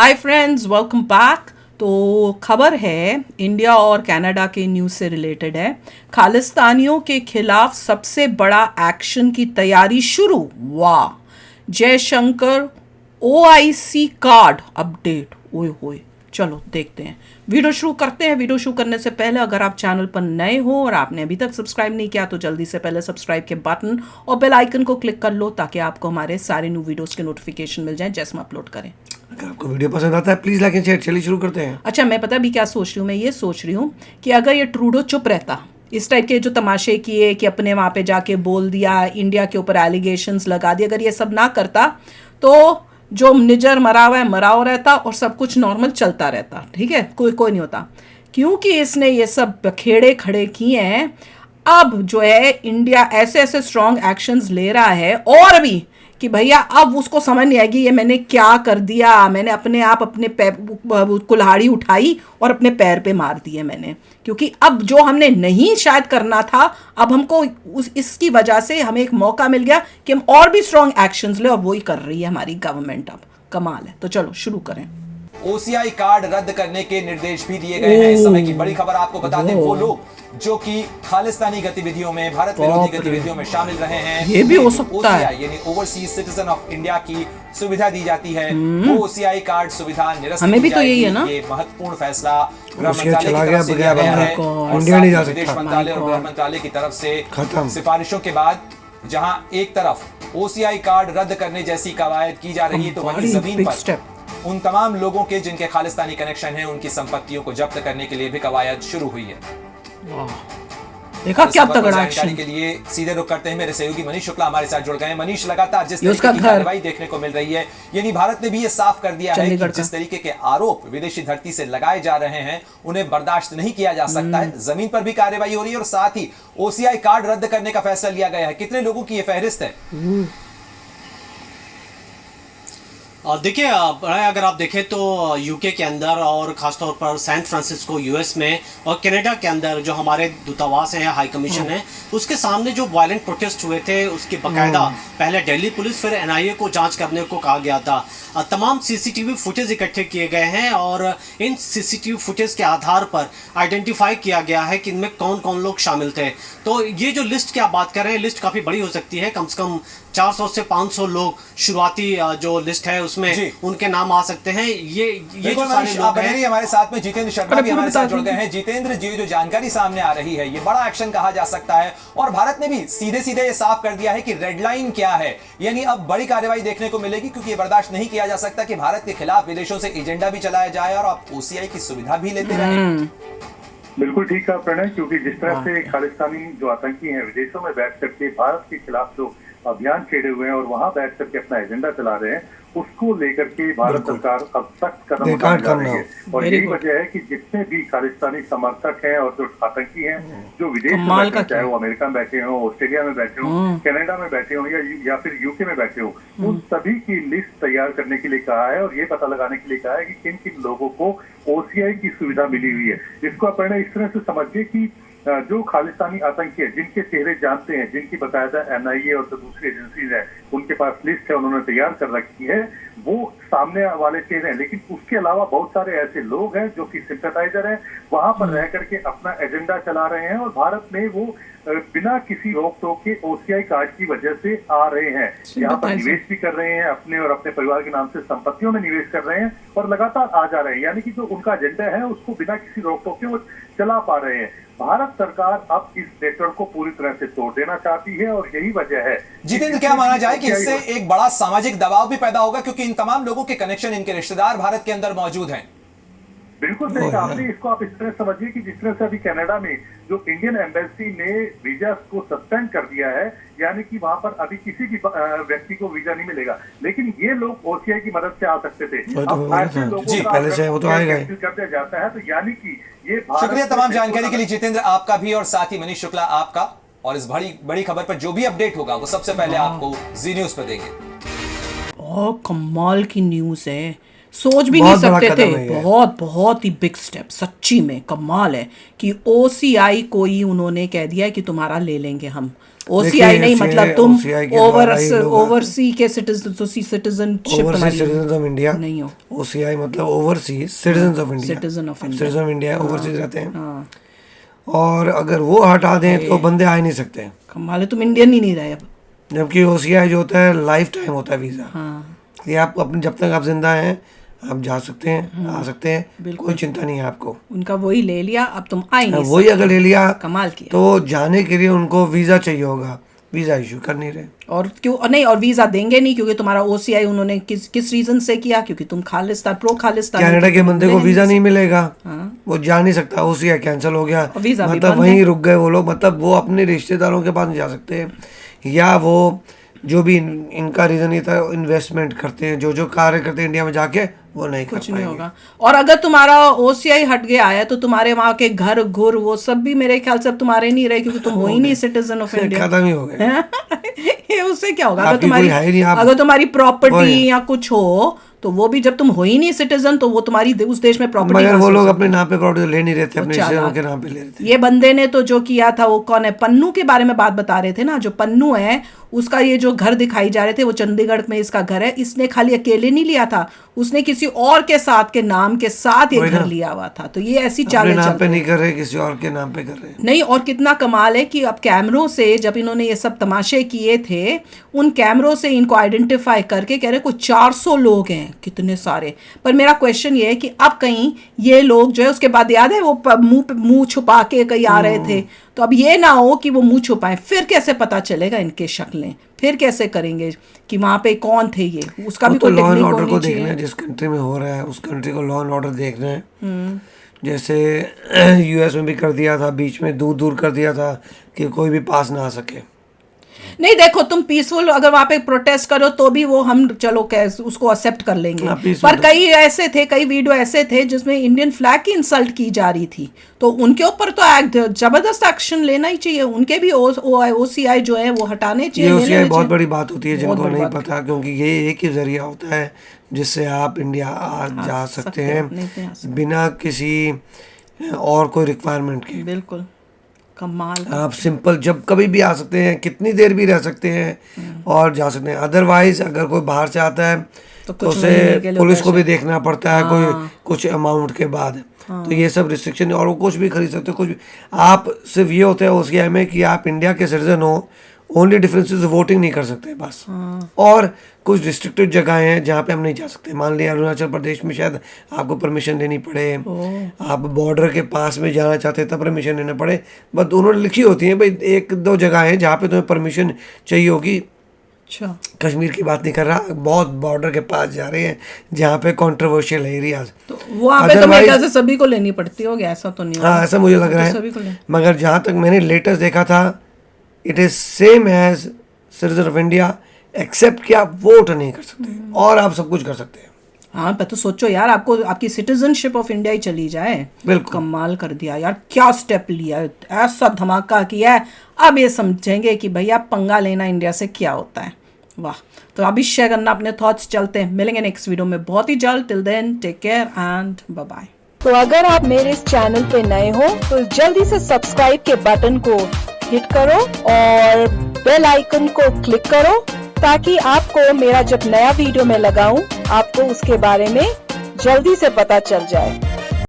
Hi friends, welcome back. तो खबर है इंडिया और कनाडा के न्यूज़ से रिलेटेड है। खालिस्तानियों के खिलाफ सबसे बड़ा एक्शन की तैयारी शुरू। वाह। Jaishankar OIC card update. ओए होए। चलो देखते हैं, वीडियो शुरू करते हैं। वीडियो शुरू करने से पहले अगर आप चैनल पर नए हो और आपने अभी तक सब्सक्राइब नहीं किया तो जल्दी से पहले सब्सक्राइब के बटन और बेल आइकन को क्लिक कर लो ताकि आपको हमारे सारे न्यू वीडियोस के नोटिफिकेशन मिल जाएं जैसे हम अपलोड करें। अगर आपको वीडियो पसंद आता है प्लीज़ लाइक एंड शेयर। चलिए शुरू करते हैं। अच्छा, मैं पता भी क्या सोच रही हूँ, मैं ये सोच रही हूँ कि अगर ये ट्रूडो चुप रहता, इस टाइप के जो तमाशे किए कि अपने वहाँ पे जाके बोल दिया, इंडिया के ऊपर एलिगेशंस लगा दिए, अगर ये सब ना करता तो जो निजर मरा हुआ है मरा हुआ रहता और सब कुछ नॉर्मल चलता रहता। ठीक है, कोई नहीं होता। क्योंकि इसने ये सब खेड़े खड़े किए हैं, अब जो है इंडिया ऐसे ऐसे स्ट्रॉन्ग एक्शंस ले रहा है और भी कि भैया अब उसको समझ नहीं आएगी ये मैंने क्या कर दिया। मैंने अपने आप अपने कुल्हाड़ी उठाई और अपने पैर पे मार दिए मैंने, क्योंकि अब जो हमने नहीं शायद करना था, अब हमको इसकी वजह से हमें एक मौका मिल गया कि हम और भी स्ट्रॉन्ग एक्शंस ले, और वही कर रही है हमारी गवर्नमेंट। अब कमाल है। तो चलो शुरू करें। ओसीआई कार्ड रद्द करने के निर्देश भी दिए गए हैं। इस समय की बड़ी खबर आपको बता दें, वो लोग जो कि खालिस्तानी गतिविधियों में, भारत विरोधी गतिविधियों में शामिल रहे हैं, ये भी हो सकता है। ओसीआई यानी ओवरसीज सिटीजन ऑफ इंडिया की सुविधा दी जाती है। वो ओसीआई कार्ड सुविधा निरस्त हमें भी की तो यही है जाएगी। ना। ये महत्वपूर्ण फैसला गृह ओसीआई मंत्रालय चला की गया, तरफ से लिया गया है और इंडिया नहीं जा साथ ही विदेश सकता। मंत्रालय और गृह मंत्रालय की तरफ से खत्म। सिफारिशों के बाद जहां एक तरफ ओसीआई कार्ड रद्द करने जैसी कवायद की जा रही है, तो वहीं जमीन पर उन तमाम लोगों के जिनके खालिस्तानी कनेक्शन हैं, उनकी संपत्तियों को जब्त करने के लिए भी कवायद शुरू हुई है। देखा क्या तगड़ा एक्शन के लिए सीधे रुख करते हैं। मेरे सहयोगी मनीष शुक्ला हमारे साथ जुड़ गए हैं। मनीष, लगातार जिस तरीके की कार्रवाई देखने को मिल रही है, यानी भारत ने भी ये साफ कर दिया है कि जिस तरीके के आरोप विदेशी धरती से लगाए जा रहे हैं उन्हें बर्दाश्त नहीं किया जा सकता है। जमीन पर भी कार्रवाई हो रही है और साथ ही ओसीआई कार्ड रद्द करने का फैसला लिया गया है। कितने लोगों की यह फहरिस्त है? देखिए, अगर आप देखें तो यूके के अंदर और ख़ासतौर पर सैन फ्रांसिस्को यूएस में और कनाडा के अंदर जो हमारे दूतावास हैं, हाई कमीशन है, उसके सामने जो वायलेंट प्रोटेस्ट हुए थे उसकी बाकायदा पहले दिल्ली पुलिस फिर एनआईए को जांच करने को कहा गया था। तमाम सीसीटीवी फुटेज इकट्ठे किए गए हैं और इन सीसीटीवी फुटेज के आधार पर आइडेंटिफाई किया गया है कि इनमें कौन कौन लोग शामिल थे। तो ये जो लिस्ट की आप बात कर रहे हैं, लिस्ट काफ़ी बड़ी हो सकती है। कम से कम 400 से 500 लोग शुरुआती जो लिस्ट है उसमें उनके नाम आ सकते हैं। ये जो सारे लोग हैं। हमारे साथ में जितेंद्र शर्मा भी हमारे साथ जुड़ गए हैं। जितेंद्र जी, जो जानकारी सामने आ रही है, ये बड़ा एक्शन कहा जा सकता है और भारत ने भी सीधे सीधे ये साफ कर दिया है कि रेड लाइन क्या है। यानी अब बड़ी कार्रवाई देखने को मिलेगी, क्योंकि ये बर्दाश्त नहीं किया जा सकता कि भारत के खिलाफ विदेशों से एजेंडा भी चलाया जाए और आप ओसीआई की सुविधा भी लेते रहें। बिल्कुल ठीक कहा प्रणय, क्योंकि जिस तरह से खालिस्तानी जो आतंकी हैं विदेशों में बैठ करके भारत के खिलाफ जो अभियान छेड़े हुए हैं और वहां बैठ करके अपना एजेंडा चला रहे हैं, उसको लेकर के भारत सरकार अब सख्त कदम उठाने जा रही है। और यही वजह है कि जितने भी खालिस्तानी समर्थक हैं और जो आतंकी हैं जो विदेश में बैठे हैं, चाहे वो अमेरिका में बैठे हो, ऑस्ट्रेलिया में बैठे हो, कनाडा में बैठे हो या फिर यूके में बैठे हो, उन सभी की लिस्ट तैयार करने के लिए कहा है और ये पता लगाने के लिए कहा है कि किन किन लोगों को ओसीआई की सुविधा मिली हुई है। इसको अपने इस तरह से समझिए कि जो खालिस्तानी आतंकी है, जिनके चेहरे जानते हैं, जिनकी बताया एनआईए और जो दूसरी एजेंसीज है उनके पास लिस्ट है, उन्होंने तैयार कर रखी है, वो सामने वाले चेहरे हैं। लेकिन उसके अलावा बहुत सारे ऐसे लोग हैं जो कि सिंपैथाइजर हैं, वहां पर रह करके अपना एजेंडा चला रहे हैं और भारत में वो बिना किसी रोक टोक के ओसीआई कार्ड की वजह से आ रहे हैं। यहाँ पर निवेश भी कर रहे हैं, अपने और अपने परिवार के नाम से संपत्तियों में निवेश कर रहे हैं और लगातार आ जा रहे हैं। यानी कि जो उनका एजेंडा है उसको बिना किसी रोक टोक के वो चला पा रहे हैं। भारत सरकार अब इस नेटवर्क को पूरी तरह से तोड़ देना चाहती है और यही वजह है। जितेंद्र, क्या माना जाए कि इससे एक बड़ा सामाजिक दबाव भी पैदा होगा, क्योंकि इन तमाम लोगों के कनेक्शन, इनके रिश्तेदार भारत के अंदर मौजूद हैं? बिल्कुल सही कहा आपने। इसको आप इस तरह समझिए कि जिस तरह से अभी कनाडा में जो इंडियन एम्बेसी ने वीजा को सस्पेंड कर दिया है, यानी कि वहां पर अभी किसी भी व्यक्ति को वीजा नहीं मिलेगा, लेकिन ये लोग ओसीआई की मदद से आ सकते थे। अब ऐसे लोगों का पहले से वो तो आएगा कर दिया जाता है, तो यानी कि ये शुक्रिया तमाम जानकारी के लिए जितेंद्र, आपका भी, और साथ ही मनीष शुक्ला आपका। और इस बड़ी खबर पर जो भी अपडेट होगा वो सबसे पहले आपको जी न्यूज पर देंगे। बहुत कमाल की न्यूज़ है, सोच भी नहीं सकते थे। बहुत ही बिग स्टेप, सच्ची में कमाल है कि ओसीआई को ही उन्होंने कह दिया है कि तुम्हारा ले लेंगे हम। ओसीआई नहीं, मतलब तुम OCI के द्वारा ही लोग ओवरसी के citizenship overseas citizen of India नहीं हो। ओसीआई मतलब overseas citizen of India, citizen of India, citizen of India overseas रहते हैं। हाँ और अगर वो हटा दें तो बंदे आ ही नहीं सकते, कमाल है, तुम इंडियन ही नहीं रहे अब। जबकि ओसीआई जो होता है लाइफ टाइम होता है वीज़ा, हाँ कि आप अपने जब तक आप जिंदा हैं आप जा सकते हैं, आ सकते हैं, कोई चिंता नहीं है आपको। उनका वही ले लिया, अब तुम आ ही नहीं वही अगर ले लिया कमाल किया। तो जाने के लिए उनको वीज़ा चाहिए होगा, वीज़ा इशू कर नहीं रहे। और क्यों नहीं, और वीजा देंगे नहीं क्योंकि तुम्हारा ओसीआई उन्होंने किस रीजन से किया, क्योंकि तुम खालिस्तान प्रो खालिस्तान। कनाडा के बंदे को वीज़ा नहीं मिलेगा, हाँ। वो जा नहीं सकता, ओसीआई कैंसिल हो गया, और वीजा भी मतलब बंद वहीं रुक गए वो लोग, मतलब वो अपने रिश्तेदारों के पास नहीं जा सकते, या वो जो भी इनका रीज़न ये था इन्वेस्टमेंट करते हैं, जो कार्य करते हैं इंडिया में जाके वो नहीं कर कुछ नहीं पाएंगे। होगा। और अगर तुम्हारा ओसीआई हट गया है तो तुम्हारे वहाँ के घर घुर वो सब भी मेरे ख्याल से अब तुम्हारे नहीं रहे, क्योंकि तुम हो ही नहीं सिटीजन ऑफ इंडिया। खत्म ही हो गए। ये उससे क्या होगा, आपकी कोई है ही नहीं, अगर तुम्हारी प्रॉपर्टी या कुछ हो तो वो भी, जब तुम हो ही नहीं सिटीजन तो वो तुम्हारी उस देश में प्रॉपर्टी। मगर वो लोग अपने नाम पे प्रॉपर्टी ले नहीं रहे थे, अपने रिश्तेदारों के नाम पे ले रहे थे। ये बंदे ने तो जो किया था, वो कौन है, पन्नू के बारे में बात बता रहे थे ना, जो पन्नू है उसका ये जो घर दिखाई जा रहे थे वो चंडीगढ़ में इसका घर है। इसने खाली अकेले नहीं लिया था, उसने किसी और के साथ के नाम के साथ ये घर लिया हुआ था। तो ये ऐसी चालें नाम पे नहीं कर रहे, किसी और के नाम पे कर रहे हैं। नहीं, और कितना कमाल है कि अब कैमरों से जब इन्होंने ये सब तमाशे किए थे, उन कैमरों से इनको आइडेंटिफाई करके कह रहे कोई 400 लोग हैं, कितने सारे। पर मेरा क्वेश्चन ये है कि अब कहीं ये लोग जो है, उसके बाद याद है वो मुंह छुपा के कहीं आ रहे थे, तो अब ये ना हो कि वो मुंह छुपाएं, फिर कैसे पता चलेगा इनके शक्लें, फिर कैसे करेंगे कि वहां पे कौन थे ये, उसका भी कोई लॉ एंड टेक्निक ऑर्डर को होनी देखना है, चाहिए। जिस कंट्री में हो रहा है उस कंट्री को लॉ एंड ऑर्डर देखना है। जैसे यूएस में भी कर दिया था, बीच में दूर दूर कर दिया था कि कोई भी पास ना आ सके। नहीं देखो, तुम पीसफुल अगर वहां पे प्रोटेस्ट करो तो भी वो हम चलो उसको एक्सेप्ट कर लेंगे, पर कई ऐसे थे, कई वीडियो ऐसे थे जिसमें इंडियन फ्लैग की इंसल्ट की जा रही थी, तो उनके ऊपर तो जबरदस्त एक्शन लेना ही चाहिए। उनके भी ओसीआई जो है वो हटाने चाहिए। ओसीआई बहुत बड़ी बात होती है जिनको नहीं पता, क्योंकि ये एक ही जरिया होता है जिससे आप इंडिया आ जा सकते हैं बिना किसी और कोई रिक्वायरमेंट के। बिल्कुल कमाल। आप सिंपल जब कभी भी आ सकते हैं, कितनी देर भी रह सकते हैं और जा सकते हैं। अदरवाइज अगर कोई बाहर से आता है तो उसे पुलिस को भी देखना पड़ता है कोई कुछ अमाउंट के बाद। तो ये सब रिस्ट्रिक्शन, और वो कुछ भी खरीद सकते हो, कुछ भी। आप सिर्फ ये होता है ओसीआई में कि आप इंडिया के सिटीजन हो, ओनली डिफरेंस इज वोटिंग नहीं कर सकते बस। और कुछ रिस्ट्रिक्टेड जगह हैं जहाँ पे हम नहीं जा सकते। मान लिया अरुणाचल प्रदेश में शायद आपको परमिशन लेनी पड़े, आप बॉर्डर के पास में जाना चाहते हैं तब परमिशन लेना पड़े, बट उन्होंने लिखी होती है भाई एक दो जगह हैं जहाँ पे तुम्हें परमिशन चाहिए होगी। अच्छा, कश्मीर की बात नहीं कर रहा, बहुत बॉर्डर के पास जा रहे हैं जहाँ पे कंट्रोवर्शियल एरियाज, तो वहाँ पे तो मेरे ख्याल से सभी को लेनी पड़ती होगी, ऐसा तो नहीं। हाँ ऐसा मुझे लग रहा है, मगर जहाँ तक मैंने लेटेस्ट देखा था it is same as citizen of India, except कि आप वोट नहीं कर सकते और आप सब कुछ कर सकते हैं। हाँ पर तो सोचो यार, आपको आपकी सिटीजनशिप ऑफ इंडिया ही चली जाए। बिल्कुल कमाल कर दिया यार, क्या स्टेप लिया है, ऐसा धमाका किया है। अब ये समझेंगे कि भैया पंगा लेना इंडिया से क्या होता है। वाह, तो अभी शेयर करना अपने थॉट्स। चलते हैं, मिलेंगे नेक्स्ट वीडियो में बहुत ही जल्द। Till then take care and bye bye. तो अगर आप मेरे इस चैनल पे नए हो तो जल्दी से सब्सक्राइब के बटन को हिट करो और बेल आइकन को क्लिक करो, ताकि आपको मेरा जब नया वीडियो मैं लगाऊं आपको उसके बारे में जल्दी से पता चल जाए।